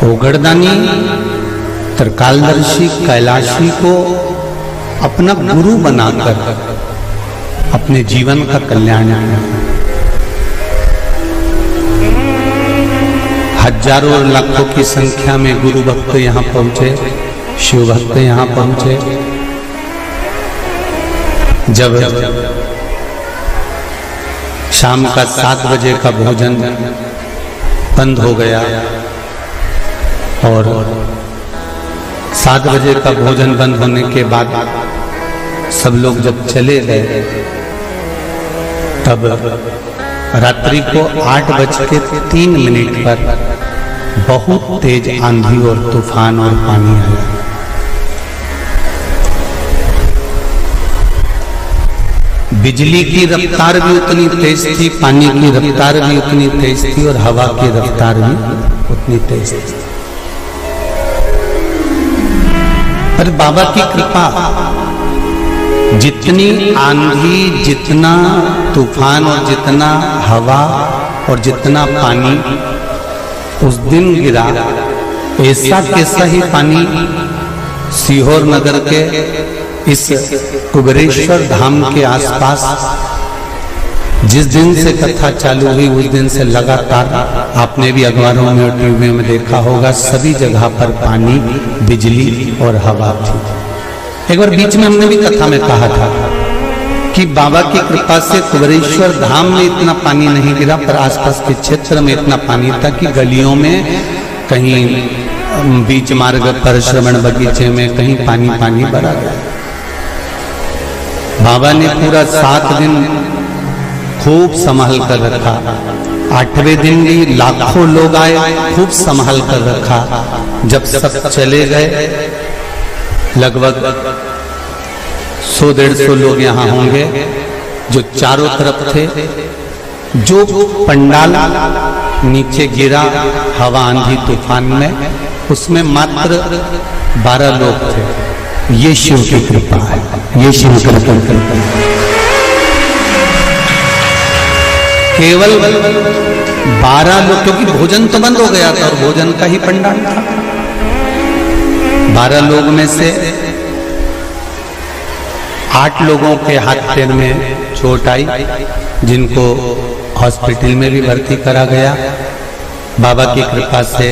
ओगड़दानी त्रिकालदर्शी कैलाशी को अपना गुरु बनाकर अपने जीवन का कल्याण किया। हजारों और लाखों की संख्या में गुरु भक्त यहाँ पहुंचे, शिव भक्त यहाँ पहुंचे। जब शाम का 7 बजे का भोजन बंद हो गया और 7 बजे का भोजन बंद होने के बाद सब लोग जब चले गए, तब रात्रि को 8:03 पर बहुत तेज आंधी और तूफान और पानी आया। बिजली की रफ्तार भी उतनी तेज थी, पानी की रफ्तार भी उतनी तेज थी और हवा की रफ्तार भी उतनी तेज थी। पर बाबा की कृपा, जितनी आंधी, जितना तूफान और जितना हवा और जितना पानी उस दिन गिरा, ऐसा कैसा ही पानी सीहोर नगर के इस कुबेरेश्वर धाम के आसपास जिस दिन से कथा चालू हुई उस दिन से लगातार आपने भी अखबारों में और टीवी में देखा होगा, सभी जगह पर पानी, बिजली और हवा थी। एक बार बीच में हमने भी कथा में कहा था कि बाबा की कृपा से कुबेरेश्वर धाम में इतना पानी नहीं गिरा, पर आसपास के क्षेत्र में इतना पानी था कि गलियों में, कहीं बीच मार्ग पर, श्रवण बगीचे में कहीं पानी पानी भरा गया। बाबा ने पूरा 7 दिन खूब संभाल कर रखा। 8वें दिन भी लाखों लोग आए, खूब संभाल कर रखा। जब सब चले गए, लगभग 100-150 लोग यहाँ होंगे जो चारों तरफ थे। जो पंडाल नीचे गिरा हवा आंधी तूफान में, उसमें मात्र 12 लोग थे। ये शिव की कृपा है, ये शिव की कृपा है। केवल 12 लोग, क्योंकि भोजन तो बंद हो गया था और भोजन का ही पंडाल था। 12 लोग में से 8 लोगों के हाथ पैर में चोट आई, जिनको हॉस्पिटल में भी भर्ती करा गया। बाबा की कृपा से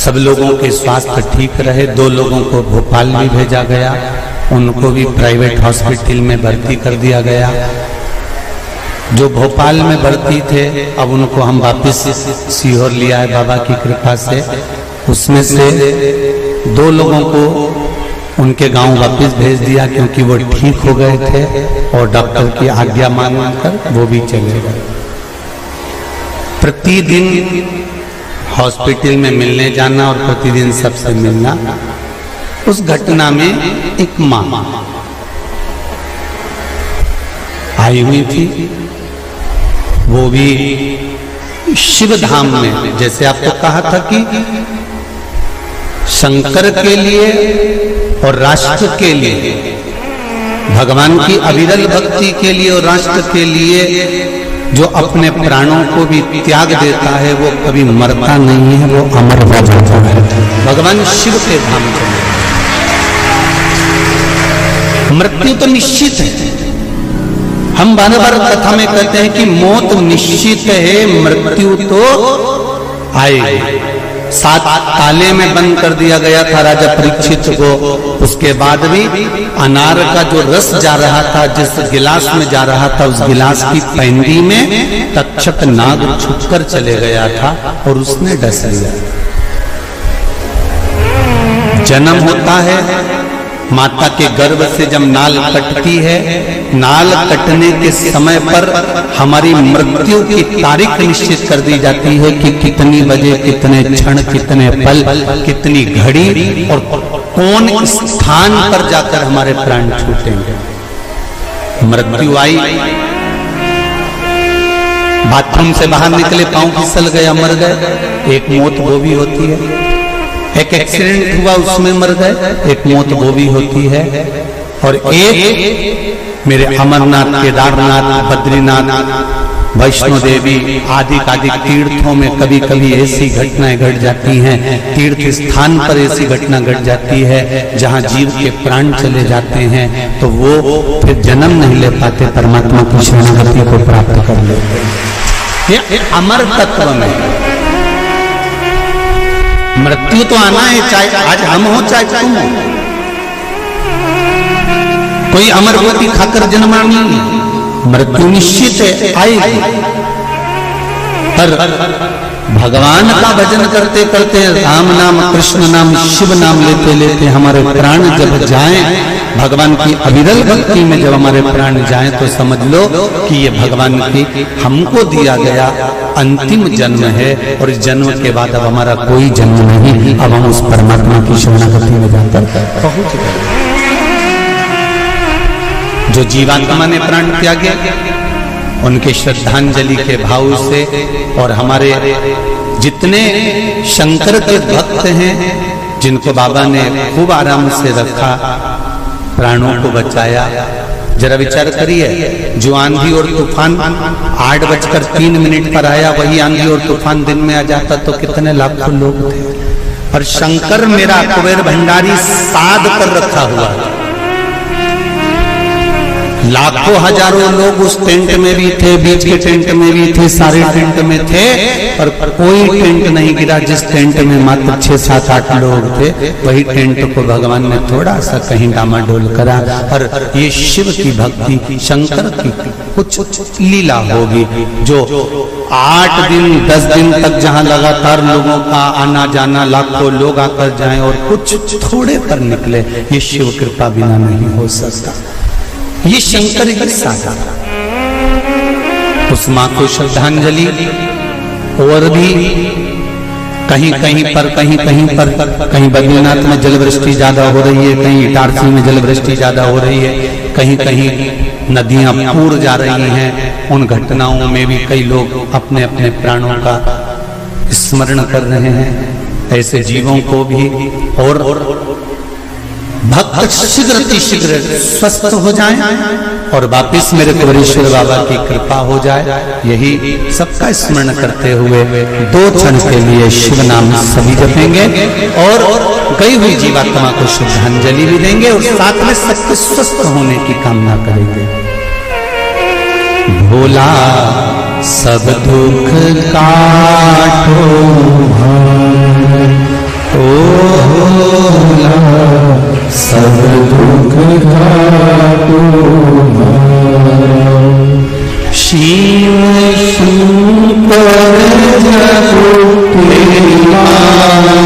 सब लोगों के स्वास्थ्य ठीक रहे। 2 लोगों को भोपाल भी भेजा गया, उनको भी प्राइवेट हॉस्पिटल में भर्ती कर दिया गया। जो भोपाल में भर्ती थे, अब उनको हम वापस सीहोर लिया है बाबा की कृपा से। उसमें से 2 लोगों को उनके गांव वापस भेज दिया, क्योंकि वो ठीक हो गए थे और डॉक्टर की आज्ञा मानकर वो भी चले गए। प्रतिदिन हॉस्पिटल में मिलने जाना और प्रतिदिन सबसे मिलना। उस घटना में एक माँ आई हुई थी, वो भी शिव धाम में, जैसे आपको कहा था कि शंकर के लिए और राष्ट्र के लिए, भगवान की अविरल भक्ति के लिए और राष्ट्र के लिए जो अपने प्राणों को भी त्याग देता है, वो कभी मरता नहीं है, वो अमर हो जाता है। भगवान शिव के धाम चले। मृत्यु तो निश्चित है। हम बार-बार कथा में कहते हैं कि मौत निश्चित है, मृत्यु तो आएगी। 7 ताले में बंद कर दिया गया था राजा परीक्षित को। उसके बाद भी अनार का जो रस जा रहा था, जिस गिलास में जा रहा था, उस गिलास की पैंदी में तक्षक नाग छुपकर चले गया था और उसने डस लिया। जन्म होता है, माता के गर्भ से जब नाल कटती है, नाल कटने के समय पर हमारी मृत्यु की तारीख निश्चित कर दी जाती है कि कितनी बजे, कितने क्षण, कितने पल, कितनी घड़ी और कौन स्थान पर जाकर हमारे प्राण छूटेंगे। मृत्यु आई, बाथरूम से बाहर निकले, पांव फिसल गया, मर गए, एक मौत वो भी होती है। एक एक्सीडेंट हुआ, उसमें मर गए, एक मौत वो भी होती है। और एक मेरे अमरनाथ, केदारनाथ, बद्रीनाथ वैष्णो देवी आदि तीर्थों में कभी कभी ऐसी घटनाएं घट जाती हैं, तीर्थ स्थान पर ऐसी घटना घट जाती है जहां जीव के प्राण चले जाते हैं, तो वो फिर जन्म नहीं ले पाते, परमात्मा की शरणागति को प्राप्त कर लेते हैं। ये अमर तत्व में मृत्यु तो आना है, चाहे आज हम हो चाहे तुम हो। कोई अमर रोटी खाकर जन्मा नहीं है, मृत्यु निश्चित है, आएगी। पर भगवान का भजन करते करते, राम नाम कृष्ण नाम शिव नाम लेते लेते हमारे प्राण जब जाएं, भगवान की अविरल भक्ति में जब हमारे प्राण जाएं, तो समझ लो कि ये भगवान की हमको दिया गया अंतिम जन्म है, और इस जन्म के बाद अब हमारा कोई जन्म नहीं, अब हम उस परमात्मा की शरणागति में जाकर पहुंच गए। जो जीवात्मा ने प्राण त्यागे, उनके श्रद्धांजलि के भाव से, और हमारे जितने शंकर के भक्त हैं जिनको बाबा ने खूब आराम से रखा, प्राणों को बचाया। जरा विचार करिए, जो आंधी और तूफान 8:03 पर आया, वही आंधी और तूफान दिन में आ जाता तो कितने लाखों लोग थे। और शंकर मेरा कुबेर भंडारी साध कर रखा हुआ है, लाखों हजारों लोग उस टेंट में भी थे, बीच के टेंट में भी थे, सारे टेंट में थे, और कोई टेंट नहीं गिरा। जिस टेंट में मात्र 6, 7, 8 लोग थे, वही टेंट को भगवान ने थोड़ा सा कहीं डामाडोल करा। और ये शिव की भक्ति, शंकर की कुछ लीला होगी, जो 8 दिन 10 दिन तक जहां लगातार लोगों का आना जाना, लाखों लोग आकर जाएं और कुछ थोड़े पर निकले, ये शिव कृपा बिना नहीं हो सकता। ये शंकर की साधा, उस मां को श्रद्धांजलि। और भी कहीं कहीं पर कहीं बद्रीनाथ में जलवृष्टि ज्यादा हो रही है, कहीं इटारसी में जलवृष्टि ज्यादा हो रही है, कहीं कहीं नदियां पूर जा रही हैं। उन घटनाओं में भी कई लोग अपने अपने प्राणों का स्मरण कर रहे हैं। ऐसे जीवों को भी और भक्त शीघ्र स्वस्थ हो जाएं और वापिस मेरे कुबेरेश्वर बाबा की कृपा हो जाए, यही सबका स्मरण करते हुए 2 क्षण के लिए शिव नाम सभी जपेंगे और गई हुई जीवात्मा को श्रद्धांजलि भी देंगे और साथ में सबके स्वस्थ होने की कामना करेंगे। भोला सब दुख काटो ओ भोला सब दुख काटो शिव शंकर जपो तेरी माला,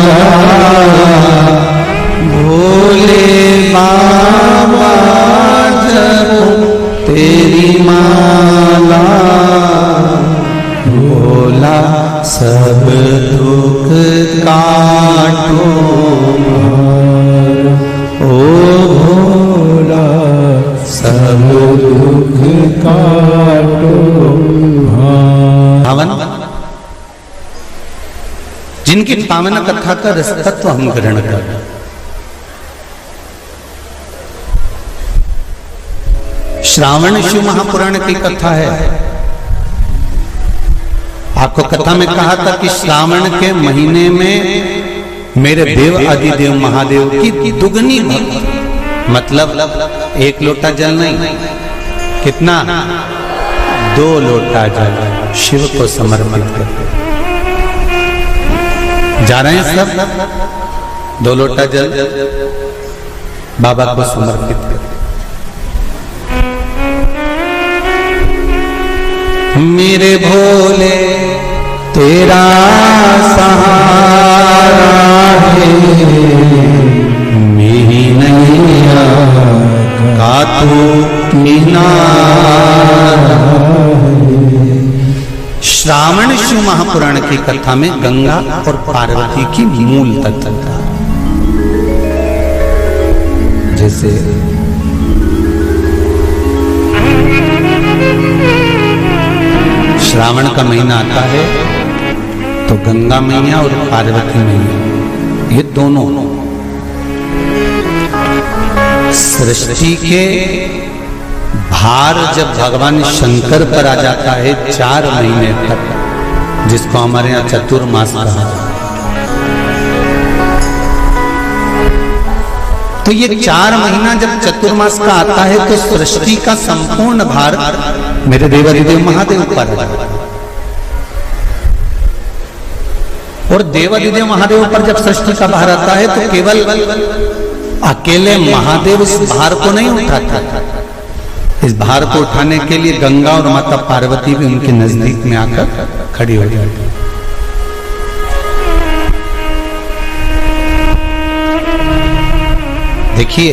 भोले बाबा जपो तेरी माला, भोला सब दुख काटो ओ भोला सब दुख काटो। पावन, जिनकी पावन कथा का रस तत्व हम ग्रहण कर, श्रावण शिव महापुराण की कथा है। आपको कथा में कहा था कि श्रावण के महीने में मेरे देव आदिदेव महादेव की दुगनी भक्ति, मतलब 1 लोटा जल नहीं, कितना 2 लोटा जल शिव को समर्पित करते। जा रहे हैं सब, 2 लोटा जल बाबा को समर्पित करते। मेरे भोले तेरा सहारा है, मेरी नैया का तू किनारा है। श्रावण शिव महापुराण की कथा में गंगा और पार्वती की मूल तत्वता, जैसे श्रावण का महीना आता है तो गंगा मैया और पार्वती मैया, ये दोनों सृष्टि के भार जब भगवान शंकर पर आ जाता है 4 महीने तक, जिसको हमारे यहाँ चतुर्मास कहा जाता है, तो ये 4 महीना जब चतुर्मास का आता है तो सृष्टि का संपूर्ण भार मेरे देवाधिदेव महादेव पर आता है। और देवाधिदेव महादेव पर जब सृष्टि का भार आता है तो केवल अकेले महादेव इस भार को नहीं उठाता, इस भार को उठाने के लिए गंगा और माता पार्वती भी उनके नजदीक में आकर खड़ी हो जाती। देखिए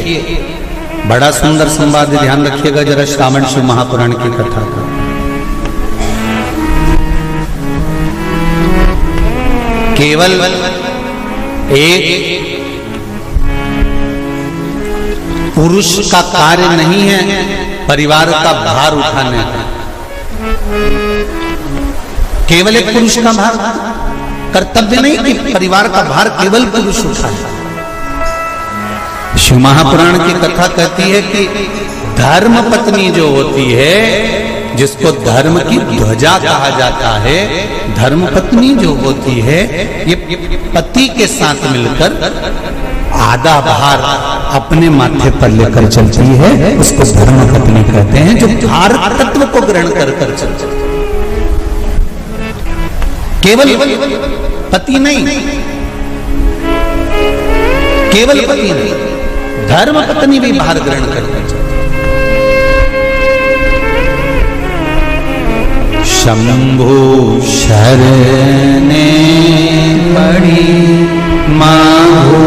बड़ा सुंदर संवाद, ध्यान रखिएगा जरा श्रावण शिव महापुराण की कथा का। केवल एक पुरुष का कार्य नहीं है परिवार का भार उठाने का, केवल एक पुरुष का भार कर्तव्य नहीं कि परिवार का भार केवल पुरुष उठाए। शिव महापुराण की कथा कहती है कि धर्म पत्नी जो होती है, जिसको धर्म की ध्वजा कहा जाता है, धर्म पत्नी जो होती है ये पति के साथ मिलकर आधा भार अपने माथे पर लेकर चलती है, उसको धर्म पत्नी कहते हैं, जो भार तत्व को ग्रहण कर कर चलती है। केवल पति नहीं, केवल पति नहीं, धर्म पत्नी भी भार ग्रहण करती है। शंभु शरणे पड़ी माहू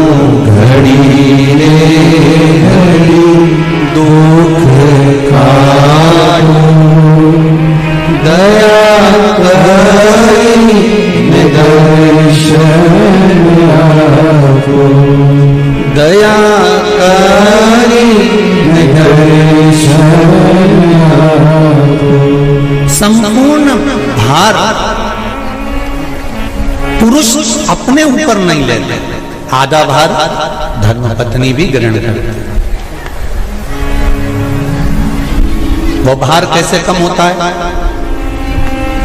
घड़ी रे घड़ी दुख काटू दया करी दर्शन आपको, दया करी दर्शन आपको। संपूर्ण भार पुरुष अपने ऊपर नहीं लेते, आधा भार धर्मपत्नी भी ग्रहण करती है। वो भार कैसे कम होता है,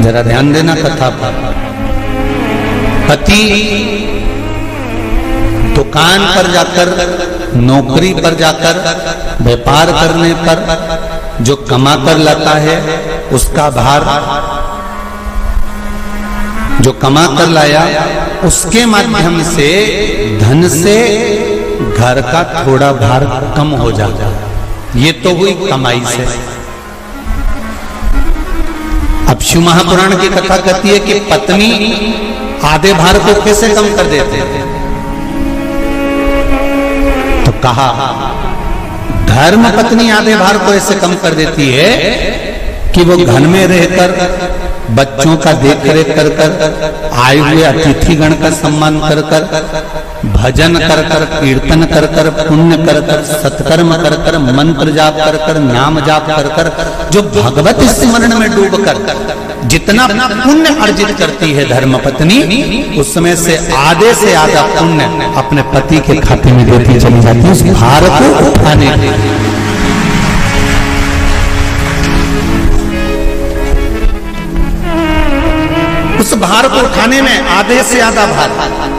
जरा ध्यान देना कथा पर। पति दुकान पर जाकर, नौकरी पर जाकर, व्यापार करने पर जो कमा कर लाता है उसका भार, जो कमा कर लाया उसके माध्यम से धन से घर का थोड़ा भार कम हो जाता है। ये तो हुई कमाई से। अब शिव महापुराण की कथा कहती है कि पत्नी आधे भार को कैसे कम कर देते थे, तो कहा धर्म पत्नी आधे भार को ऐसे कम कर देती है कि वो घर में रहकर बच्चों का देख रेख कर कर, आए हुए अतिथिगण का सम्मान कर कर, भजन कर कर, कीर्तन कर कर, पुण्य कर कर, सत्कर्म कर कर, मंत्र जाप कर कर, नाम जाप कर कर, जो भगवत स्मरण में डूब कर जितना पुण्य अर्जित करती है धर्म पत्नी, उसमें से आधे से आधा पुण्य अपने पति के खाते में देती चली जाती है, उस भार को उठाने के लिए। उस भार को उठाने में आधे से आधा भार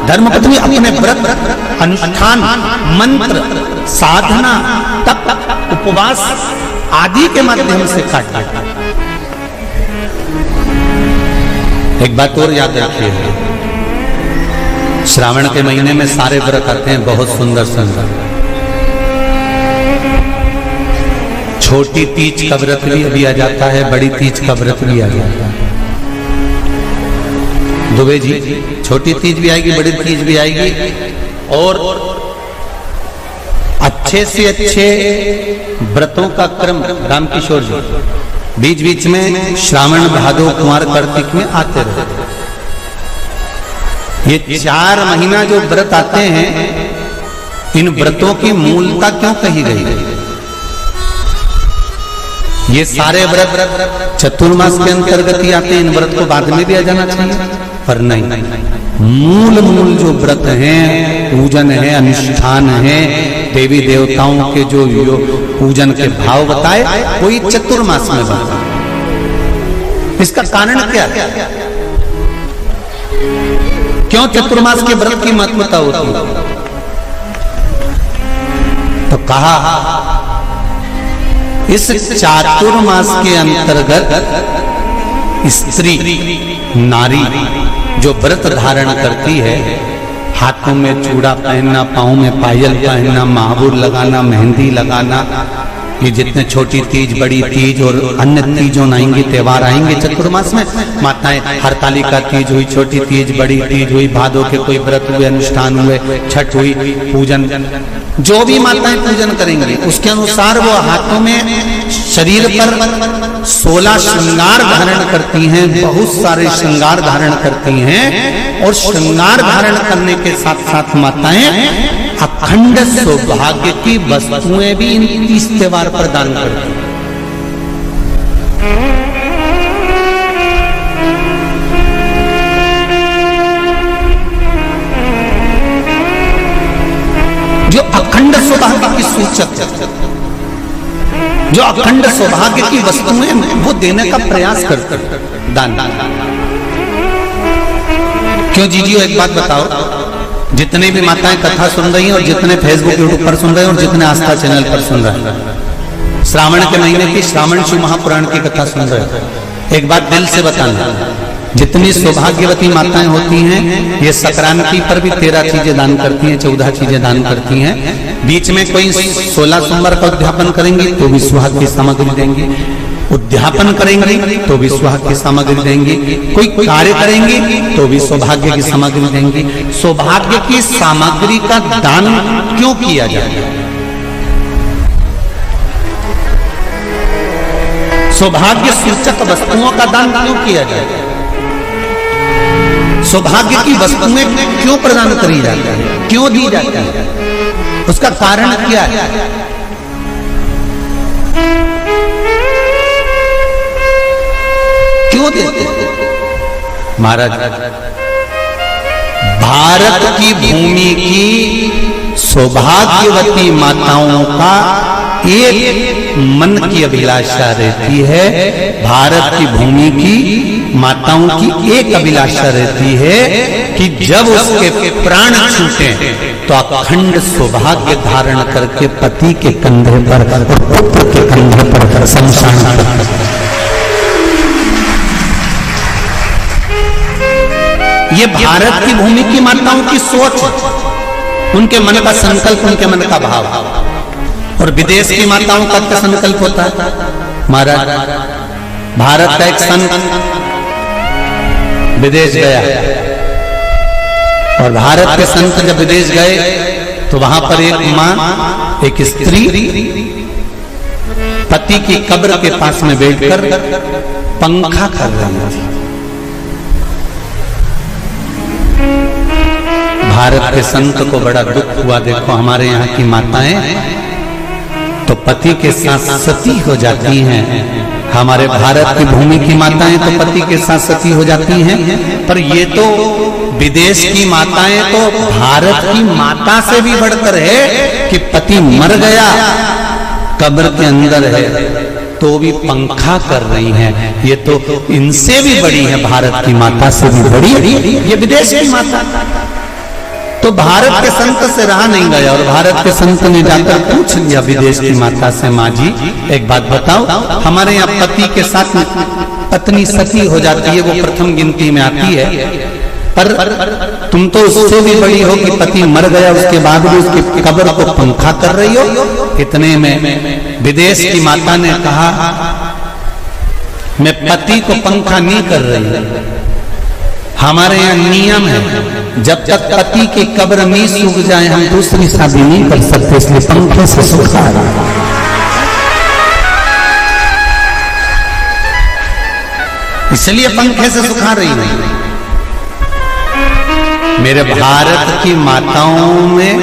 धर्मपत्नी अपने व्रत, अनुष्ठान, मंत्र, साधना, तप, उपवास आदि के माध्यम से काट देता। एक बात और याद रखिए, श्रावण के महीने में सारे व्रत आते हैं, बहुत सुंदर सुंदर। छोटी तीज का व्रत भी आ जाता है, बड़ी तीज का व्रत भी आ जाता है। दुबे जी, छोटी तीज भी आएगी, बड़ी तीज भी आएगी, और अच्छे से अच्छे व्रतों का क्रम रामकिशोर जी बीच बीच में श्रावण, भादो, कुमार, कार्तिक में आते रहते। ये 4 महीना जो व्रत आते हैं, इन व्रतों की मूलता क्यों कही गई? ये सारे व्रत चतुर्मास के अंतर्गत ही आते हैं, इन व्रत को बाद में भी आ जाना चाहिए, पर नहीं। मूल जो व्रत हैं, पूजन है, अनुष्ठान है, देवी देवताओं के जो पूजन के भाव बताए, कोई चतुर्मास में बताए। इसका कारण क्या है? क्यों चतुर्मास के व्रत की महत्वता होती है? तो कहा इस चातुर्मास के अंतर्गत स्त्री नारी जो व्रत धारण करती है, हाथों में चूड़ा पहनना, पाँव में पायल पहनना, महावूर लगाना, मेहंदी लगाना, ये जितने छोटी तीज, बड़ी तीज और अन्य तीजों आएंगे, त्योहार आएंगे चतुर्मास में, माताएं हरतालिका तीज हुई, छोटी तीज, बड़ी तीज हुई, भादों के कोई व्रत हुए, अनुष्ठान हुए, छठ हुई, पूजन, जो भी माताएं पूजन करेंगी उसके अनुसार वो हाथों में, शरीर पर 16 श्रृंगार धारण करती हैं, बहुत सारे श्रृंगार धारण करती हैं। और श्रृंगार धारण करने के साथ साथ माताएं अखंड सौभाग्य की वस्तुएं भी इन 30 त्योहार पर दान करती हैं। जो अखंड सौभाग्य की सूचक, जो अखंड सौभाग्य की वस्तुएं वो देने का प्रयास करते हैं, दान। क्यों जीजियो, एक बात बताओ, जितने भी माताएं कथा सुन रही हैं और जितने फेसबुक यूट्यूब पर सुन रहे हैं और जितने आस्था चैनल पर सुन रहे हैं, श्रावण के महीने की श्रावण शिव महापुराण की कथा सुन रहे हैं, एक बात दिल से बताना, जितनी सौभाग्यवती माताएं होती हैं ये संक्रांति पर भी 13 चीजें दान करती हैं, 14 चीजें दान करती हैं। बीच में कोई 16 सोमवार का उद्यापन करेंगी तो भी सुहाग की सामग्री देंगी, उद्यापन करेंगी तो भी सुहाग की सामग्री देंगी, कोई कार्य करेंगी तो भी सौभाग्य की सामग्री देंगी। सौभाग्य की सामग्री का दान क्यों किया जाए? सौभाग्य सूचक वस्तुओं का दान क्यों किया जाए? सौभाग्य की वस्तुएं क्यों प्रदान करी जाती है, क्यों दी जाती है? उसका कारण क्या है? क्यों देते? महाराज, भारत की भूमि की सौभाग्यवती माताओं का एक मन की अभिलाषा रहती है, भारत की भूमि की माताओं की एक अभिलाषा रहती है कि जब उसके प्राण छूटे तो अखंड सौभाग्य धारण करके पति के कंधे पर, पुत्र के कंधे पर शमशान। ये भारत की भूमि की माताओं की सोच, उनके मन का संकल्प, उनके मन का भाव। और विदेश की माताओं का क्या संकल्प होता है? महाराज, भारत का एक संत विदेश गया और भारत के संत जब विदेश गए तो वहां पर एक मां, एक स्त्री पति की कब्र के पास में बैठकर पंखा कर रही थी। भारत के संत को बड़ा दुख हुआ, देखो हमारे यहाँ की माताएं तो पति के साथ सती हो जाती हैं, हमारे भारत की भूमि की माताएं तो पति के साथ सती हो जाती हैं, पर ये तो विदेश की माताएं तो भारत की माता से भी बढ़कर है कि पति मर गया, कब्र के अंदर है तो भी पंखा कर रही हैं। ये तो इनसे भी बड़ी है, भारत की माता से भी बड़ी ये विदेश की माता। तो भारत के संत से रहा नहीं गया और भारत के संत ने जाकर पूछ लिया विदेश की माता से, माँ जी एक बात बताओ, हमारे यहाँ पति के साथ पत्नी सती हो जाती है, वो प्रथम गिनती में आती है, पर तुम तो उससे भी बड़ी हो कि पति मर गया उसके बाद भी उसकी कब्र को पंखा कर रही हो। इतने में विदेश की माता ने कहा, मैं पति को पंखा नहीं कर रही, हमारे यहाँ नियम है जब तक पति की कब्र नहीं सूख जाए हम दूसरी शादी नहीं कर सकते, इसलिए पंखे से सुखा रहा। इसलिए पंखे से सुखा रही नहीं। मेरे भारत की माताओं में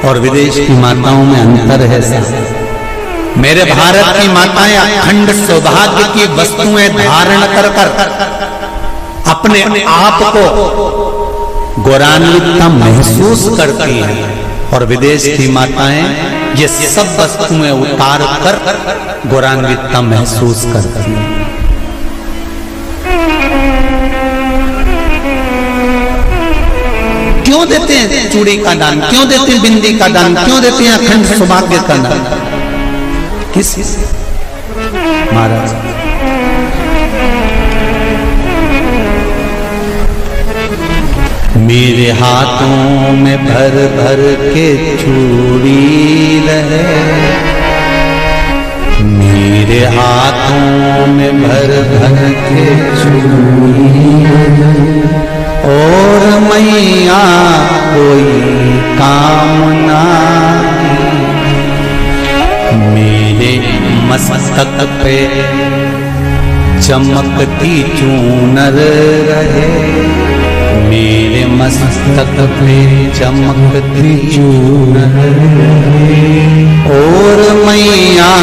और विदेश की माताओं में अंतर है साहब। मेरे भारत की माताएं अखंड सौभाग्य की वस्तुएं धारण कर कर अपने आप को गौरवान्वितता महसूस करती हैं, और विदेश की माताएं ये सब वस्तुएं उतार कर गौरान्वितता महसूस करती हैं। क्यों देते हैं चूड़ी का दान, क्यों देते हैं बिंदी का दान, क्यों देते हैं अखंड सौभाग्य का दान? किस महाराज मेरे हाथों में भर भर के चूड़ी रहे, मेरे हाथों में भर भर के चूड़ी और मैया कोई कामना मेरे मस्तक पे चमकती चूनर रहे, मेरे मस्तक पे चमकती चूनर और मैया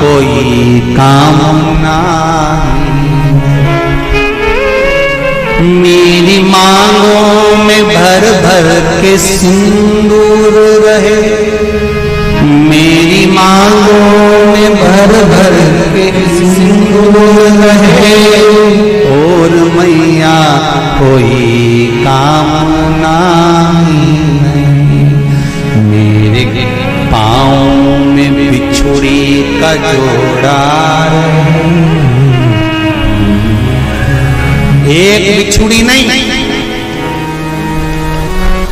कोई कामना मेरी मांगों में भर भर के सिंदूर रहे, मेरी मांगों में भर भर के सिंदूर रहे और मैया कोई कामना नहीं, मेरे पाँव में बिछुड़ी का जोड़ा एक बिछुड़ी नहीं,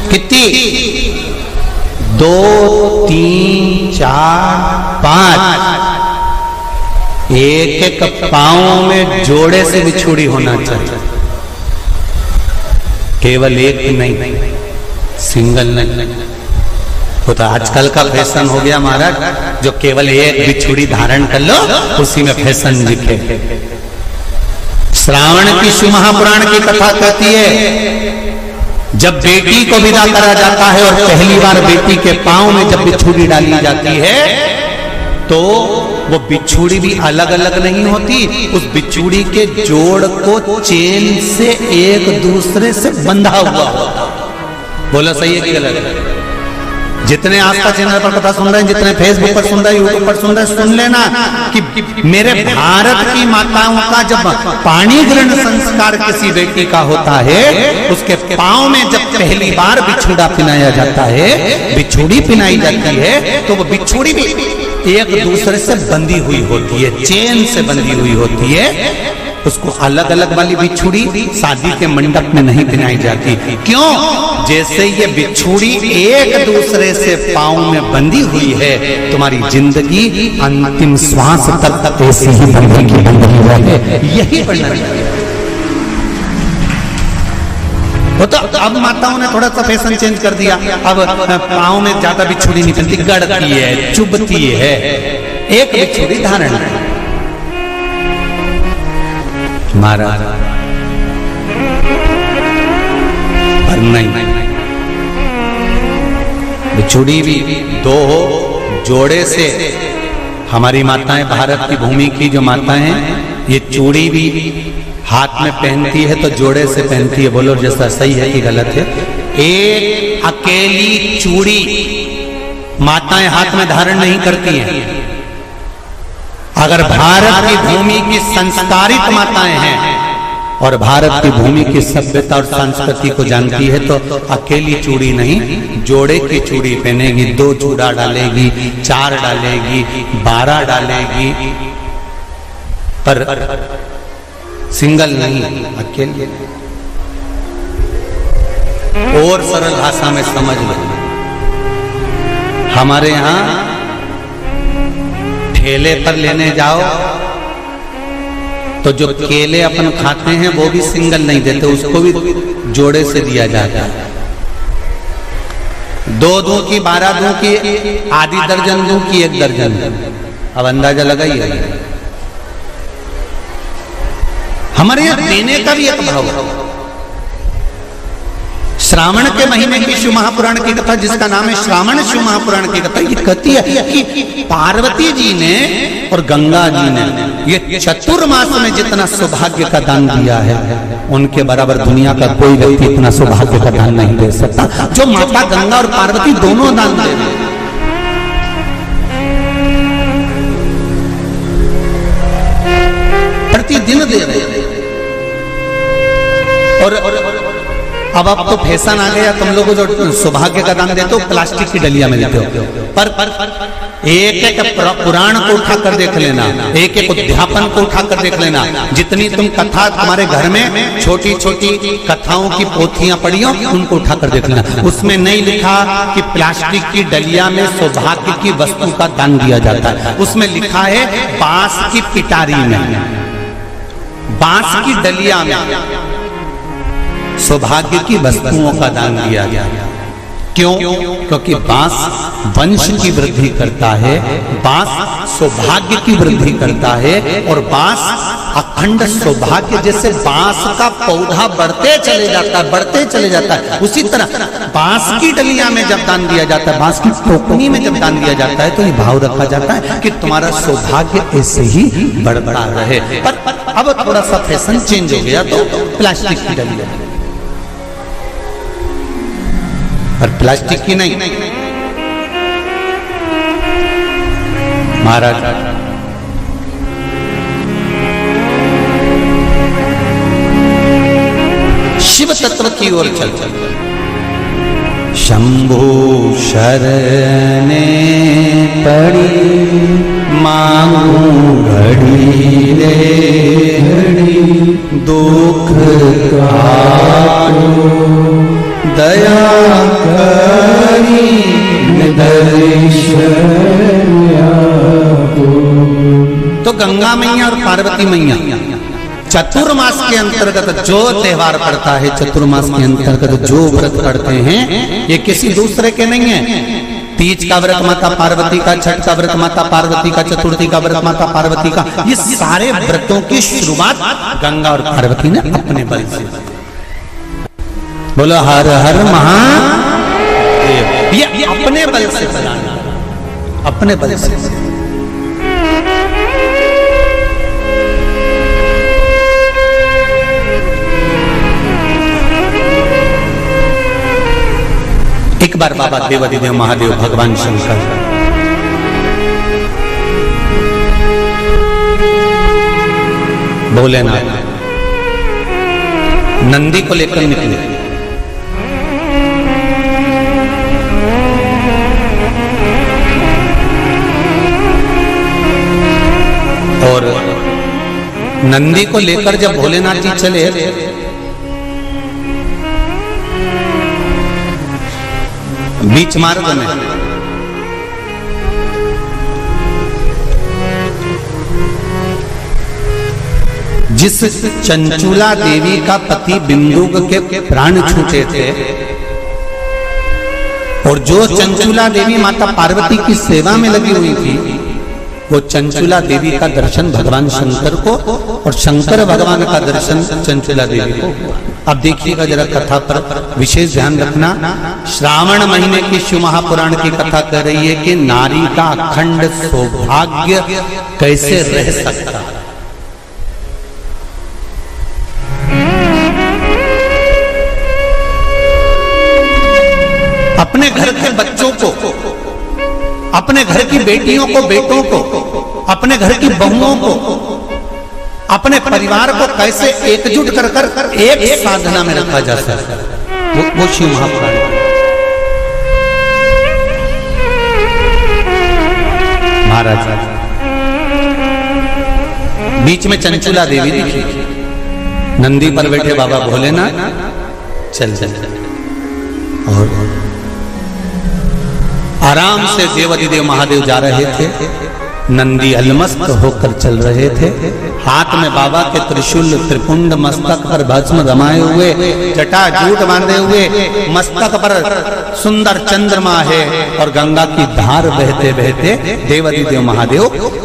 कितनी? 2, 3, 4, 5 एक एक पाँव में जोड़े से बिछुड़ी होना चाहिए, केवल एक नहीं, सिंगल नहीं। वो तो आजकल का फैशन हो गया महाराज, जो केवल एक बिछुड़ी धारण कर लो उसी में फैशन दिखे। श्रावण की शिव महापुराण की कथा कहती है जब बेटी को विदा करा जाता है और पहली बार बेटी के पांव में जब बिछुड़ी डाली जाती है तो वो बिछुड़ी भी अलग अलग नहीं होती, उस बिछुड़ी के जोड़ को चेन से एक दूसरे से बंधा हुआ होता। बोला सही है कि गलत है? जितने आस्था चैनल पर कथा सुन रहे हैं, जितने फेसबुक पर सुन रहे हैं, यूट्यूब पर सुन रहे हैं, सुन लेना कि मेरे भारत की माताओं का जब पाणी ग्रहण संस्कार किसी बेटी का होता है, उसके पांव में जब पहली बार बिछुड़ा पिनाया जाता है, बिछुड़ी पिनाई जाती है, तो वो बिछुड़ी भी एक दूसरे से बंधी हुई होती है, चेन से बंधी हुई होती है। उसको अलग अलग वाली बिछुड़ी शादी के मंडप में नहीं पिनाई जाती। क्यों? जैसे ये बिछुड़ी एक दूसरे से पांव में बंधी हुई है, तुम्हारी जिंदगी अंतिम श्वास तक ऐसे ही बंधी रहे, यही वर्णन है। तो अब माताओं ने थोड़ा सा फैशन चेंज कर दिया, अब पांव में ज्यादा बिछुड़ी नहीं बनती, गड़ती है, चुभती है, एक बिछुड़ी धारण है। महाराज पर नहीं, बिछुड़ी भी दो हो, जोड़े से। हमारी माताएं, भारत की भूमि की जो माताएं हैं, ये चूड़ी भी हाथ में पहनती है तो जोड़े से पहनती है। बोलो जैसा सही है कि गलत है? एक अकेली चूड़ी माताएं हाथ में धारण नहीं करती हैं। अगर भारत की भूमि की संस्कारित माताएं हैं और भारत की भूमि की सभ्यता और संस्कृति को जानती है तो अकेली चूड़ी नहीं, जोड़े की चूड़ी पहनेगी, 2 चूड़ा डालेगी, 4 डालेगी, 12 डालेगी, पर सिंगल नहीं, अकेले। और सरल भाषा में समझ लो, हमारे यहां ठेले पर लेने जाओ तो जो केले अपन खाते हैं वो भी सिंगल नहीं देते, उसको भी जोड़े से दिया जाता है। 2 दूं की, 12 दूं की, आधी दर्जन दूं की 1 दर्जन। अब अंदाजा लगाइए, हमारे यहां देने का भी एक भाव है। श्रावण के महीने की शिव महापुराण की कथा, जिसका नाम है श्रावण शिव महापुराण की कथा, ये कहती है कि पार्वती जी ने और गंगा जी ने ये चतुर्मास में जितना सौभाग्य का दान दिया है, उनके बराबर दुनिया का कोई व्यक्ति इतना सौभाग्य का दान नहीं दे सकता, जो माता गंगा और पार्वती दोनों दान दे रहे हैं। प्रतिदिन दे रहे हैं। और अब तो फैशन आ गया, तुम लोगों जो सौभाग्य का दान देते हो प्लास्टिक की डलिया में देते हो, पर एक एक पुराण को उठा कर देख लेना, एक एक उद्यापन को उठा कर देख लेना, जितनी तुम कथा तुम्हारे घर में छोटी छोटी कथाओं की पोथियां पड़ी हो, उनको उठा कर देख लेना, उसमें नहीं लिखा कि प्लास्टिक की डलिया में सौभाग्य की वस्तु का दान दिया जाता है। उसमें लिखा है बांस की पिटारी में, बांस की डलिया में सौभाग्य की वस्तुओं का दान दिया गया। क्यों? क्योंकि बांस वंश की वृद्धि करता है, बांस सौभाग्य की वृद्धि करता है, और बांस अखंड सौभाग्य, जैसे बांस का पौधा बढ़ते चले जाता है, बढ़ते चले जाता है, उसी तरह बांस की डलिया में जब दान दिया जाता है, बांस की टोकनी में जब दान दिया जाता है, तो ये भाव रखा जाता है कि तुम्हारा सौभाग्य ऐसे ही बढ़ता रहे। पर अब थोड़ा सा फैशन चेंज हो गया, तो प्लास्टिक की डलिया, पर प्लास्टिक की नहीं। महाराज शिव तत्व की ओर चल शंभु शरणे पड़ी मांगू घड़ी रे घड़ी दुख काटो दया करी तो गंगा मैया और पार्वती मैया चतुर्मास के अंतर्गत जो त्योहार पड़ता है, चतुर्मास के अंतर्गत जो व्रत पड़ते हैं, ये किसी दूसरे के नहीं है। तीज का व्रत माता पार्वती का, छठ का व्रत माता पार्वती का, चतुर्थी का व्रत माता पार्वती का, ये सारे व्रतों की शुरुआत गंगा और पार्वती ने अपने बल से। बोलो हर हर महादेव। ये अपने बल से बनाना, अपने बल से। एक बार बाबा देवाधिदेव महादेव भगवान शंकर भोलेनाथ नंदी को लेकर निकले, और नंदी को लेकर जब भोलेनाथ जी चले, बीच मार्ग में जिस चंचुला देवी का पति बिंदुक के प्राण छूटे थे, और जो चंचुला देवी माता पार्वती की सेवा में लगी हुई थी, वो चंचुला देवी का दर्शन भगवान शंकर को, और शंकर भगवान का दर्शन चंचुला देवी को। अब देखिएगा जरा कथा पर विशेष ध्यान रखना। श्रावण महीने की शिव महापुराण की कथा कह रही है कि नारी का अखंड सौभाग्य कैसे रह सकता है। अपने घर के बच्चों को, अपने घर की बेटियों को, बेटों को, अपने घर की बहुओं को, अपने परिवार को कैसे एकजुट कर कर एक साधना में रखा जा सकता है, वो शिव महापुराण। महाराज बीच में चंचुला देवी दिखी, नंदी पर बैठे बाबा भोलेनाथ चल चल, और आराम से देवाधिदेव महादेव जा रहे थे। नंदी अलमस्त होकर चल रहे थे, हाथ में बाबा के त्रिशूल, त्रिपुंड, मस्तक पर भस्म रमाए हुए, जटा जूट बांधे हुए, मस्तक पर सुंदर चंद्रमा है, और गंगा की धार बहते बहते देवाधिदेव महादेव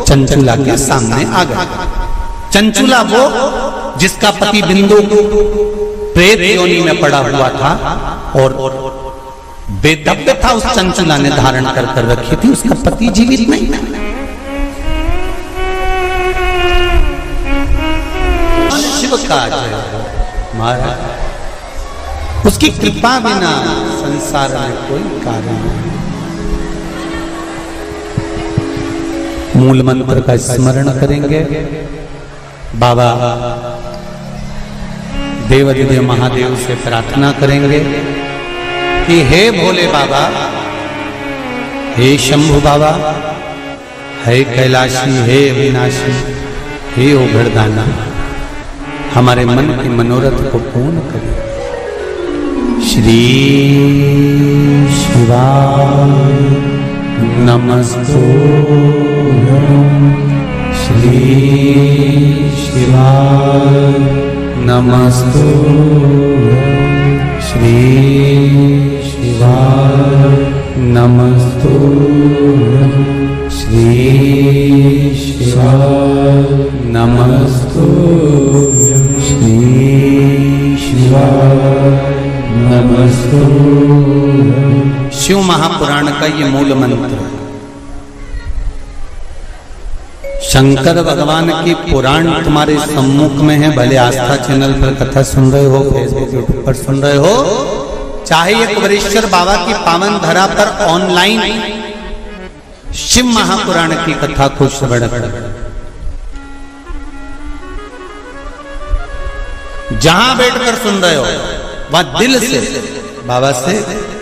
चंचुला के सामने आ गए। चंचुला वो जिसका पति बिंदु प्रेत योनि में पड़ा हुआ था और बेदव्य था, उस चंचुला ने धारण कर रखी थी, उसका पति जीवित नहीं था। शिव का जय महाराज, उसकी कृपा बिना संसार में कोई कार्य नहीं। मूल मंत्र का स्मरण करेंगे। बाबा देवाधिदेव महादेव से प्रार्थना करेंगे कि हे भोले बाबा, हे शंभु बाबा, हे कैलाशी, हे अविनाशी, हे ओघड़दाना, हमारे मन के मनोरथ को पूर्ण करें। श्री शिवाय नमस्तुभ्यं, श्री शिवाय नमस्तुभ्यं, श्री शिवाय नमस्तुभ्यं, श्री शिवाय नमस्तुभ्यं, श्री शिवाय नमस्तुभ्यं। शिव महापुराण का ये मूल मंत्र। शंकर भगवान की पुराण तुम्हारे सम्मुख में है, भले आस्था चैनल पर कथा सुन रहे हो, फेसबुक यूट्यूब पर सुन रहे हो, चाहे ये कुबेरेश्वर बाबा की पावन धरा पर ऑनलाइन शिव महापुराण की कथा को श्रवण कर, जहां बैठकर सुन रहे हो वह दिल से बाबा से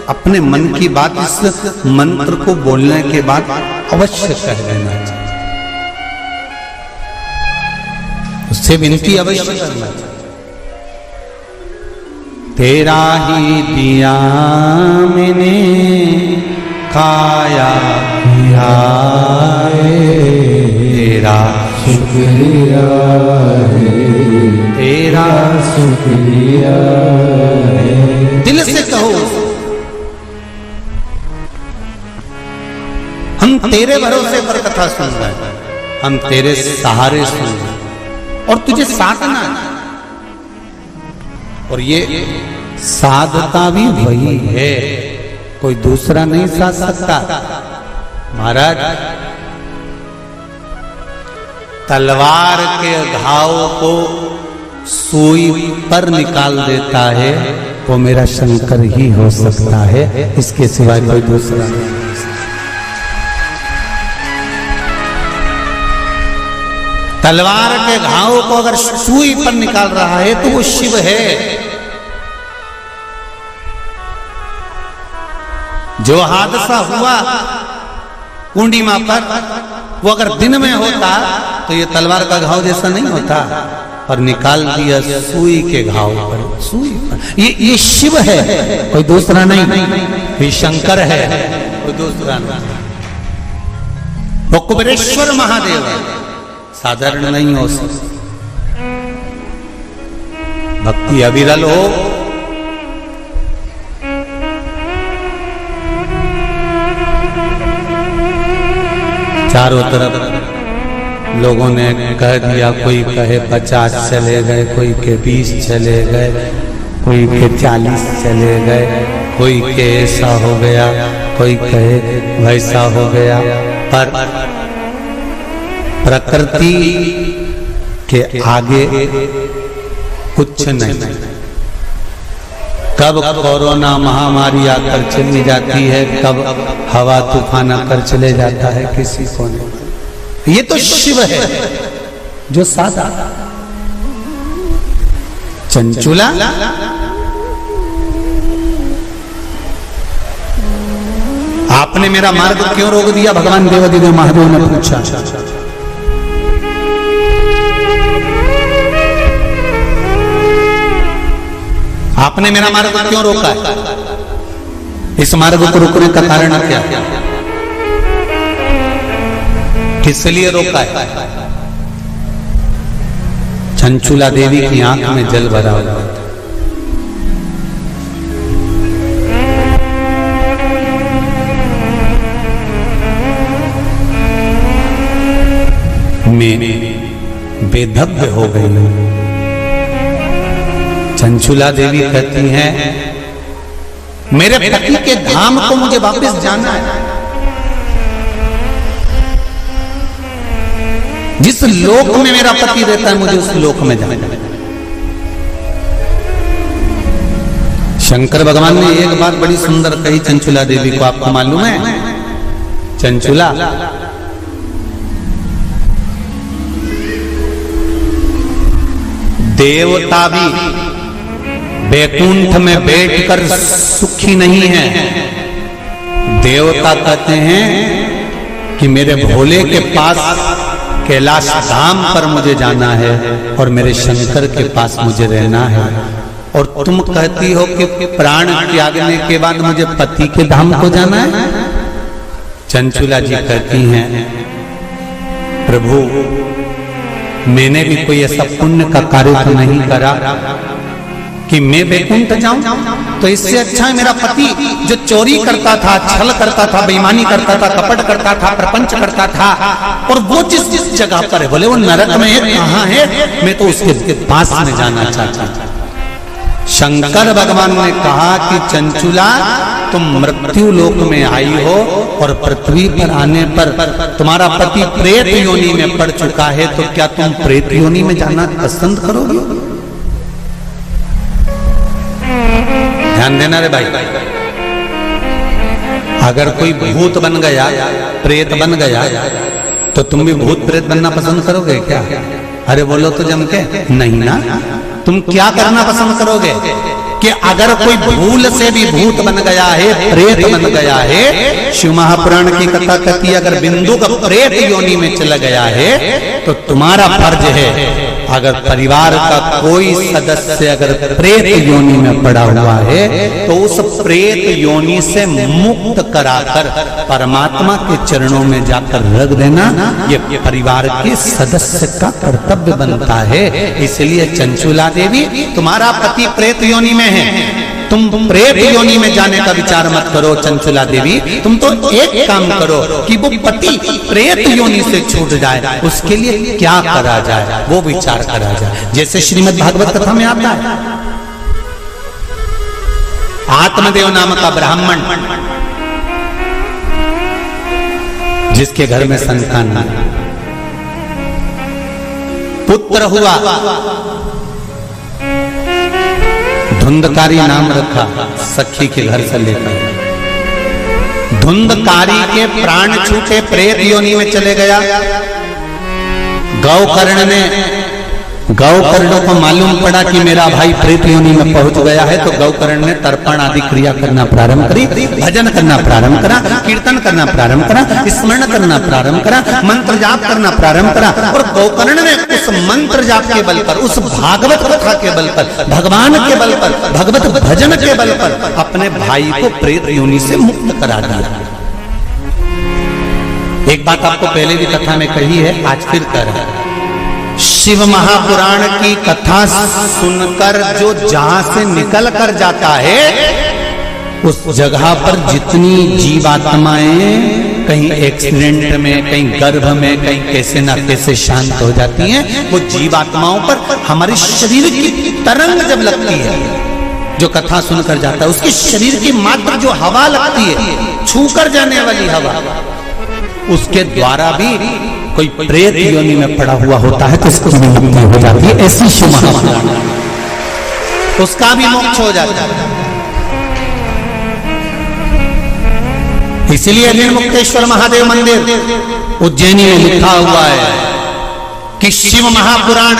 अपने मन की बात इस मंत्र को बोलने के बाद अवश्य कह लेना चाहिए, उससे विनती अवश्य करना चाहिए। तेरा ही दिया मैंने खाया पिया, तेरा शुक्रिया है, तेरा शुक्रिया है। दिल से कहो, हम तेरे भरोसे पर कथा सुन रहे हैं, हम तेरे सहारे सुन रहे हैं और तुझे साधना है। और ये साधता भी वही है, कोई दूसरा नहीं साध सकता। महाराज तलवार के घाव को सुई पर निकाल देता है वो मेरा शंकर ही हो सकता है, इसके सिवाय कोई दूसरा नहीं। तलवार के घाव को अगर सुई पर निकाल रहा है तो वो शिव है। जो हादसा हुआ पूर्णिमा पर, वो अगर दिन में होता तो ये तलवार का घाव जैसा नहीं होता, और निकाल दिया सुई के घाव पर, सुई पर। ये शिव है, कोई दूसरा नहीं। ये शंकर है, कोई दूसरा नहीं। वो कुबेरेश्वर महादेव है, साधारण नहीं हो सकती। भक्ति अविरल हो, चारों तरफ लोगों ने कह दिया, कोई कहे 50 चले गए, कोई के 20 चले गए, कोई के 40 चले गए, कोई के ऐसा हो गया, कोई कहे वैसा हो गया, पर प्रकृति के आगे कुछ नहीं। कब कोरोना महामारी आकर चली जाती है, कब हवा तूफान आकर चले जाता है, किसी को नहीं। ये तो शिव है जो सादा चंचुला। आपने मेरा मार्ग क्यों रोक दिया? भगवान देवाधिदेव महादेव ने पूछा। आपने मेरा मार्ग क्यों रोका है? इस मार्ग को रोकने का कारण क्या? किस लिए रोका है? चंचुला देवी की आंख में जल भरा हुआ था। मैं बेधव्य हो गई हूं, चंचुला देवी कहती हैं मेरे पति के धाम को मुझे वापस जाना है। जिस लोक में मेरा पति रहता है मुझे उस लोक में जाना है। शंकर भगवान ने एक बात बड़ी सुंदर कही चंचुला देवी को, आपको मालूम है? चंचुला, देवता भी वैकुंठ में बैठकर सुखी नहीं है। देवता कहते हैं कि मेरे भोले के पास कैलाश धाम पर मुझे जाना है और मेरे शंकर के पास मुझे रहना है। और तुम कहती हो कि प्राण त्यागने के बाद मुझे पति के धाम को जाना है। चंचुला जी कहती हैं प्रभु मैंने भी कोई ऐसा पुण्य का कार्य तो नहीं करा कि मैं वैकुंठ जाऊं, तो इससे अच्छा है मेरा पति जो चोरी करता था, छल करता था, बेईमानी करता था, कपट करता था, प्रपंच करता था, और वो जिस जगह पर है, बोले वो नरक में है, कहां है, मैं तो उसके पास में जाना चाहता था। शंकर भगवान ने कहा कि चंचुला तुम मृत्यु लोक में आई हो और पृथ्वी पर आने पर तुम्हारा पति प्रेत योनि में पड़ चुका है, तो क्या तुम प्रेत योनि में जाना पसंद करोगे? ध्यान देना रे भाई, अगर कोई भूत बन गया, प्रेत बन गया, तो तुम भी भूत प्रेत बनना पसंद करोगे क्या? अरे बोलो तो जम के नहीं ना। तुम क्या करना पसंद करोगे कि अगर कोई भूल से भी भूत बन गया है, प्रेत बन गया है, शिव महापुराण की कथा कहती है अगर बिंदु का प्रेत योनि में चला गया है तो तुम्हारा फर्ज है, अगर परिवार का कोई सदस्य अगर प्रेत योनि में पड़ा हुआ है तो उस प्रेत योनि से मुक्त कराकर परमात्मा के चरणों में जाकर रख देना, ये परिवार के सदस्य का कर्तव्य बनता है। इसलिए चंचुला देवी तुम्हारा पति प्रेत योनि में है, तुम प्रेत योनि में जाने का विचार मत करो। चंचुला देवी तुम तो एक काम करो कि वो पति प्रेत योनि से छूट जाए, उसके लिए क्या करा जाए वो विचार करा जाए। जैसे श्रीमद् भागवत कथा में आता है, आत्मदेव नाम का ब्राह्मण जिसके घर में संतान नहीं, पुत्र हुआ, धुंधकारी नाम रखा सखी के घर से लेकर। धुंधकारी के प्राण छूटे, प्रेत योनि में चले गया। गौकर्ण को मालूम पड़ा कि मेरा भाई प्रेत योनि में पहुंच गया है, तो गौकर्ण ने तर्पण आदि क्रिया करना प्रारंभ करी, भजन करना प्रारंभ करा, कीर्तन करना प्रारंभ करा, स्मरण करना प्रारंभ करा, मंत्र जाप करना प्रारंभ करा। और गौकर्ण ने उस मंत्र जाप के बल पर, उस भागवत कथा के बल पर, भगवान के बल पर, भगवत भजन के बल पर अपने भाई को प्रेत योनि से मुक्त करा दिया। एक बात आपको पहले भी कथा में कही है, आज फिर कह रहा है। शिव महापुराण की कथा सुनकर जो जहां से निकल कर जाता है उस जगह पर जितनी जीवात्माएं कहीं एक्सीडेंट में, कहीं गर्भ में, कहीं कैसे ना कैसे शांत हो जाती हैं, वो जीवात्माओं पर हमारे शरीर की तरंग जब लगती है, जो कथा सुनकर जाता है उसके शरीर की मात्र जो हवा लगती है, छूकर जाने वाली हवा, उसके द्वारा भी कोई प्रेत योनि में पड़ा हुआ होता है तो उसको मुक्ति हो जाती है। ऐसी शिव महापुराण उसका भी मोक्ष हो जाता है। इसलिए निर्मुक्तेश्वर महादेव मंदिर उज्जैनी में लिखा हुआ है कि शिव महापुराण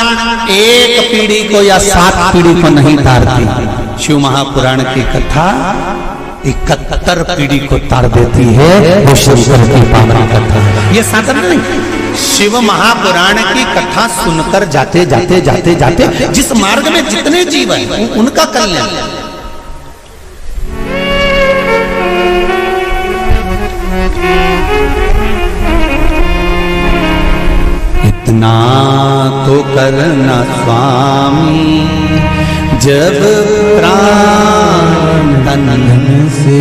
एक पीढ़ी को या 7 पीढ़ी को नहीं तारती। शिव महापुराण की कथा 71 पीढ़ी को तार देती है। वो शंकर की पावन कथा है, ये साधारण नहीं। शिव महापुराण की कथा सुनकर जाते जाते जाते जाते जिस मार्ग में जितने जीव हैं उनका कल्याण। इतना तो करना स्वामी जब प्राण तन से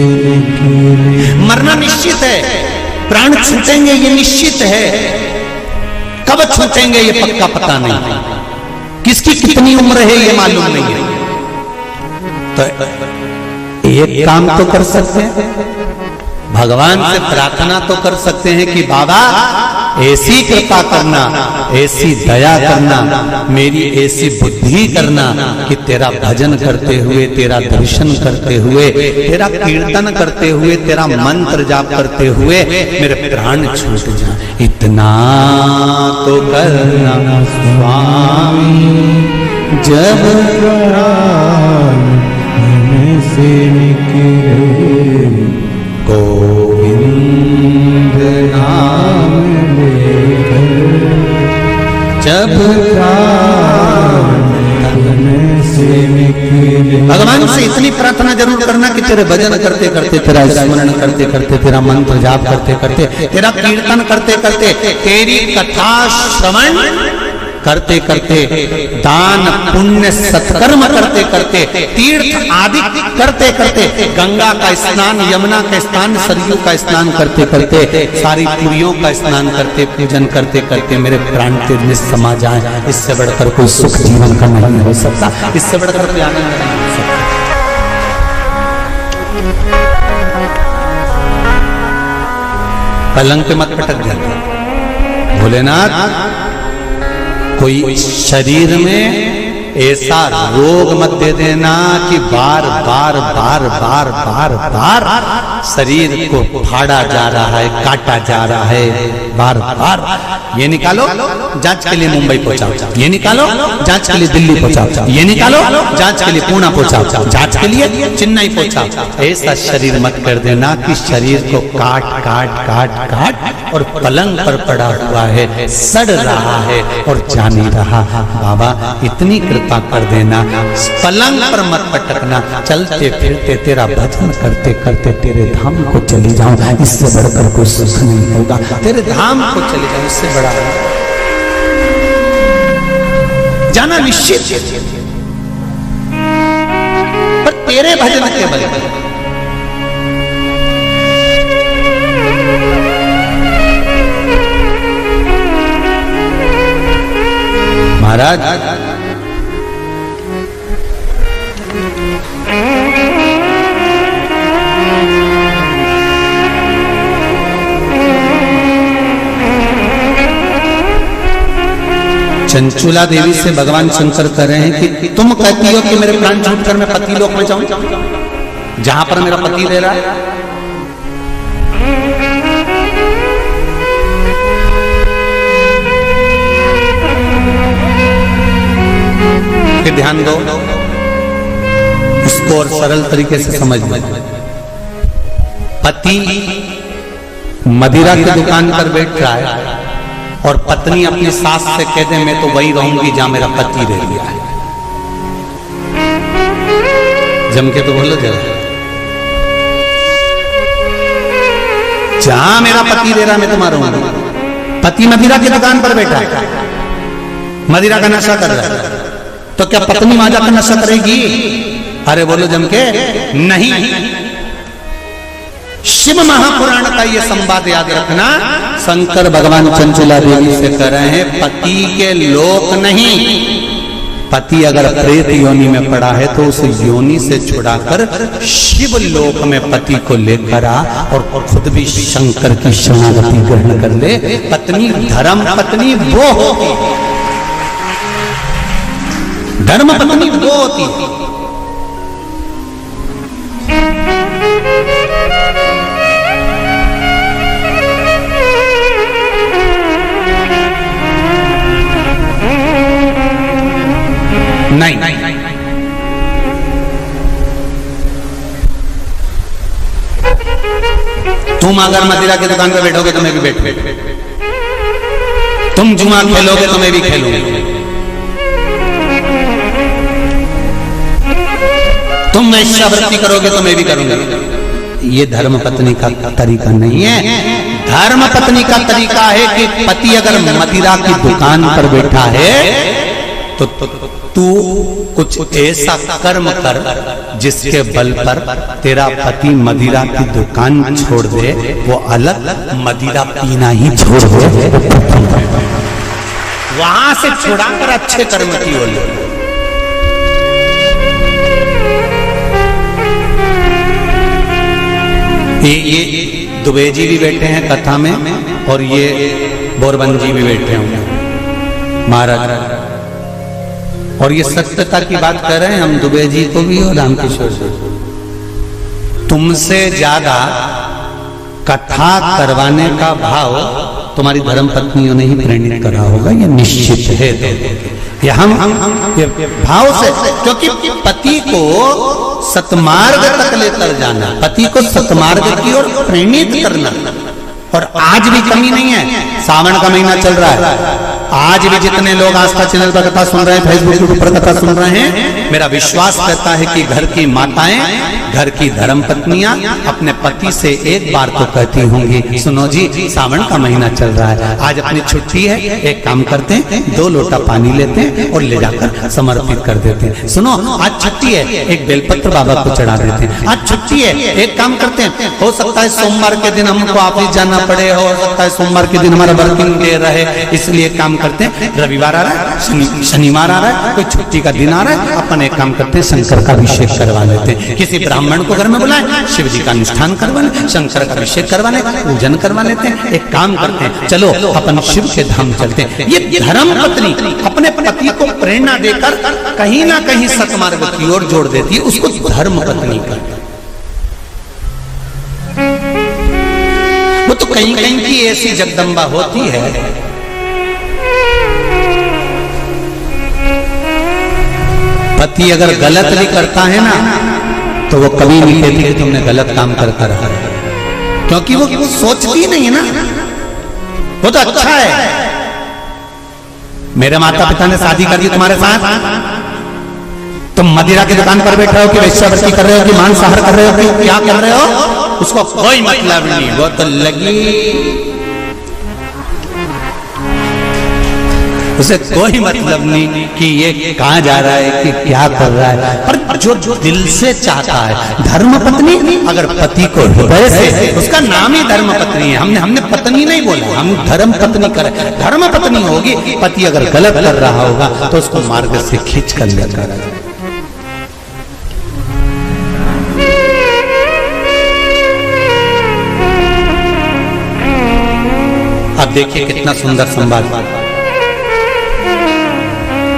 मरना निश्चित है, प्राण छूटेंगे ये निश्चित है, कब छूटेंगे ये पक्का पता नहीं, किसकी कितनी उम्र है ये मालूम नहीं है, तो एक काम तो कर सकते हैं, भगवान से प्रार्थना तो कर सकते हैं कि बाबा ऐसी कृपा करना, ऐसी दया करना, मेरी ऐसी बुद्धि करना कि तेरा भजन करते हुए, तेरा दर्शन करते हुए, तेरा कीर्तन करते हुए, तेरा मंत्र जाप करते हुए मेरे प्राण छूट जाए। इतना तो करना स्वामी जब से निकले गोविंद नाम लेकर, जब से निकले। भगवान से इतनी प्रार्थना जरूर करना कि तेरे भजन करते करते, तेरा स्मरण करते करते, तेरा मंत्र जाप करते करते, तेरा कीर्तन करते करते, तेरी कथा श्रवण करते करते, दान पुण्य सत्कर्म करते करते, तीर्थ आदि करते करते, गंगा का स्नान, यमुना का स्नान, सरयू का स्नान करते करते, सारी पुरियों का स्नान करते, पूजन करते करते मेरे प्राण तेज में समा जाए। इससे बढ़कर कोई सुख जीवन का नहीं हो सकता, इससे बढ़कर कोई आनंद नहीं हो सकता। पलंग पे मत पटक जाते भोलेनाथ, कोई शरीर में ऐसा रोग मत दे देना कि बार बार बार बार बार बार शरीर को फाड़ा जा रहा है, काटा जा रहा है, बार बार। ये निकालो जांच के लिए मुंबई पहुंचाओ, ये निकालो जांच के लिए दिल्ली पहुंचाओ, ये निकालो जांच के लिए पुणे पहुंचाओ, जांच के लिए चेन्नई पहुंचाओ। ऐसा शरीर मत कर देना कि शरीर को काट काट काट काट और पलंग पर पड़ा हुआ है, सड़ रहा है और जा नहीं रहा। बाबा इतनी कृपा कर देना, पलंग पर मत पटकना, चलते फिरते तेरा भजन करते करते तेरे धाम को चली जाऊं, इससे बढ़कर कोई सुख नहीं होगा। तेरे धाम को चली जाऊं, इससे बड़ा जाना निश्चित, पर तेरे भजन के बल पर। महाराज चंचुला देवी से भगवान शंकर कह रहे हैं कि तुम कहती हो कि मेरे प्राण छूटकर मैं पति लोक में जाऊं, जहां पर मेरा पति रह रहा है। फिर ध्यान दो, इसको और सरल तरीके से समझ लो। पति मदिरा की दुकान पर बैठ रहा है और पत्नी अपनी सास से कह दे मैं तो वही रहूंगी जहां मेरा पति रह गया है। जम के तो बोलो जरा, जहां मेरा पति रह रहा मैं तो रहूंगा। पति मदिरा की दुकान पर बैठा है, मदिरा का नशा कर रहा है, तो क्या पत्नी वहां जाकर नशा करेगी? अरे बोलो जम के, नहीं। शिव महापुराण का ये संवाद याद रखना। शंकर भगवान चंचुला देवी से कह रहे हैं पति के लोक नहीं, पति अगर प्रेत योनि में पड़ा है तो उस योनि से छुड़ाकर शिव लोक में पति को लेकर आ और खुद भी शंकर की शरणागति ग्रहण कर ले। पत्नी धर्म पत्नी वो होती, धर्म पत्नी वो होती। नहीं, तुम अगर मदिरा की दुकान पर बैठोगे तो मैं भी बैठूंगा, तुम जुआ खेलोगे तो मैं भी खेलूंगा, तुम वैश्यावृत्ति करोगे तो मैं भी करूंगा। ये धर्म पत्नी का तरीका नहीं है। धर्म पत्नी का तरीका है कि पति अगर मदिरा की दुकान पर बैठा है तो तू कुछ ऐसा कर्म कर जिसके बल पर तेरा पति मदिरा की दुकान छोड़ दे, वो अलग, मदिरा पीना ही छोड़ दे, वहां से छुड़ाकर अच्छे कर्म की ओर ले। ये दुबे जी भी बैठे हैं कथा में, और ये बोरबन जी भी बैठे होंगे महाराज। और ये सत्यता की बात कर रहे हैं हम, दुबे जी को भी और रामकिशोर जी। तुमसे ज्यादा कथा करवाने का भाव तुम्हारी धर्म पत्नियों ने ही प्रेरित करा होगा, ये निश्चित है। ये हम ये भाव से, क्योंकि पति को सतमार्ग तक लेकर जाना, पति को सतमार्ग की ओर प्रेरित करना। और आज भी कमी नहीं है, सावन का महीना चल रहा है, आज भी जितने लोग आस्था चैनल पर कथा सुन रहे हैं, फेसबुक पर कथा सुन रहे हैं, मेरा विश्वास करता है कि घर की माताएं, घर की धर्म पत्नियां अपने पति से एक बार तो कहती होंगी, सुनो जी सावन का महीना चल रहा है, आज अपनी छुट्टी है, एक काम करते हैं 2 लोटा पानी लेते हैं और ले जाकर समर्पित कर देते हैं। सुनो आज छुट्टी है, एक बेलपत्र बाबा को चढ़ा देते हैं। आज छुट्टी है, एक काम करते हैं, हो सकता है सोमवार के दिन हमको ऑफिस जाना पड़े, हो सकता है सोमवार के दिन हमारा वर्किंग डे रहे, इसलिए काम करते हैं, रविवार आ रहा है, शनिवार आ रहा है, कोई छुट्टी का दिन आ रहा है, अपन एक काम करते हैं शंकर का अभिषेक करवा लेते हैं। किसी ब्राह्मण को घर में बुलाए, शिव जी का अनुष्ठान करवा ले, शंकर का अभिषेक करवा ले, पूजन करवा लेते हैं। एक काम करते हैं, चलो अपन शिव के धाम चलते हैं। ये धर्म पत्नी अपने पति को प्रेरणा देकर कहीं ना कहीं सतमार्ग की ओर जोड़ देती है, उसको धर्म पत्नी कहते हैं। वो तो कहीं कहीं की ऐसी जगदम्बा होती है, पति अगर गलत भी करता है ना तो वो कभी नहीं कहती कि तुमने गलत काम करता रहा, क्योंकि वो सोचती नहीं है ना, वो तो अच्छा है। मेरे माता पिता ने शादी कर दी तुम्हारे साथ, तुम मदिरा की दुकान पर बैठे हो कि वेश्यावृत्ति कर रहे हो कि मांसाहार कर रहे हो कि क्या कर रहे हो, उसको कोई मतलब नहीं, वो तो लगी, उसे कोई मतलब नहीं कि ये कहां जा रहा है कि क्या कर रहा है। पर जो दिल से चाहता है, धर्म पत्नी अगर पति को हृदय से, उसका नाम ही धर्म पत्नी है। हमने पत्नी नहीं बोला, हम धर्म पत्नी कर, धर्म पत्नी होगी। पति अगर गलत कर रहा होगा तो उसको मार्ग से खींच कर लेकर, अब देखिए कितना सुंदर संवाद।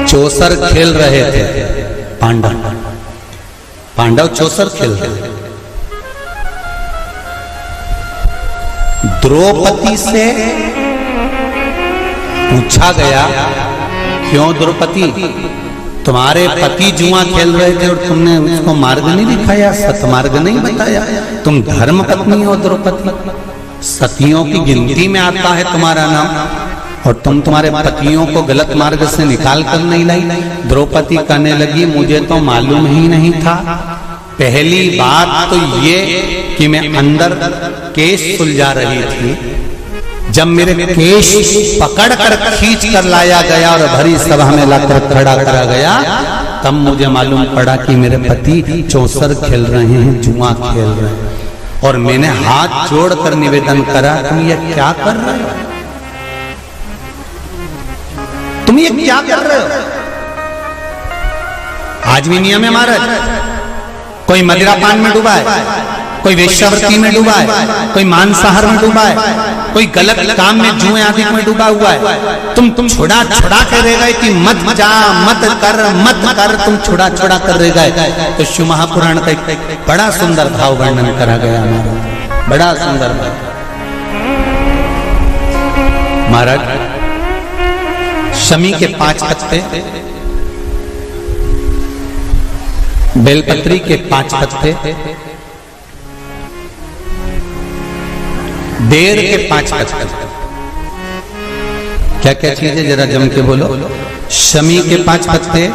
चौसर खेल रहे थे पांडव चौसर खेल रहे थे। द्रौपदी से पूछा गया, क्यों द्रौपदी, तुम्हारे पति जुआ खेल रहे थे और तुमने उसको मार्ग नहीं दिखाया, सतमार्ग नहीं बताया, तुम धर्म पत्नी हो द्रौपदी, सतियों की गिनती में आता है तुम्हारा नाम, और तुम तुम्हारे पतियों को गलत मार्ग से निकाल कर नहीं लाई। द्रौपदी कहने लगी, मुझे तो मालूम ही नहीं था। पहली बात तो ये कि मैं अंदर केस सुलझा रही थी, जब मेरे केस पकड़ कर खींच कर लाया गया और भरी सभा में लाकर खड़ा करा गया, तब मुझे मालूम पड़ा कि मेरे पति चौसर खेल रहे हैं, जुआ खेल रहे हैं। और मैंने हाथ जोड़कर निवेदन करा, तुम ये क्या कर रहे हो, तुम ये क्या कर रहे हो। आज भी नियम है महाराज, कोई मदिरा पान में डूबा है, कोई वेश्यावृत्ति में डूबा है, कोई मांसाहार में डूबा है, कोई गलत काम में जुए आदि में डूबा हुआ है। तुम छुड़ा के रह गए कि मत जा, मत कर, तुम छुड़ा कर रह गए। तो शिव महापुराण का एक बड़ा सुंदर भाव वर्णन करा गया हमारा, बड़ा सुंदर भाव। महाराज शमी के 5 पत्ते, बेलपत्री के 5 पत्ते, बेर के 5 पत्ते, क्या क्या चीज है जरा जम के बोलो। शमी के 5 पत्ते,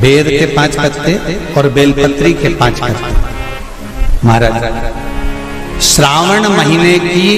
बेर के 5 पत्ते और बेलपत्री के 5 पत्ते। महाराज श्रावण महीने की